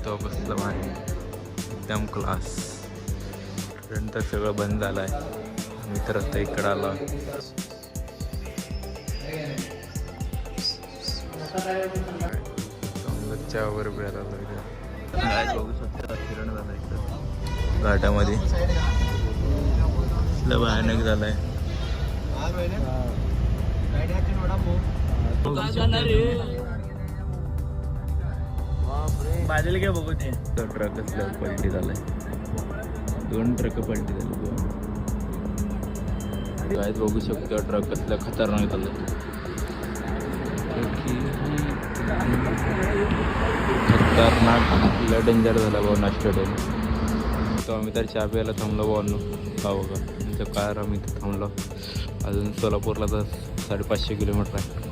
तो बसला भारी एकदम क्लास. नंतर सगळं बंद झालं आहे. मित्र आता इकडं आला. चांगलं वगैरे प्यायला लागलं. बघू शकता किरण झाला इकडं घाटामध्ये. भयानक झालाय. बाजूला काय बघू ते ट्रक असल्या पलटी झालाय. 2 ट्रक पलटी झाली. काय बघू शकतो ट्रक असल्या खतरनाक झालं. खतरनाक डेंजर झाला भाऊ नाश्ता. तो आम्ही तर चहा प्यायला थांबलो भाऊ. का बघा तुमच्या कार आम्ही इथे थांबलो. अजून सोलापूरला तर 550 किलोमीटर आहे.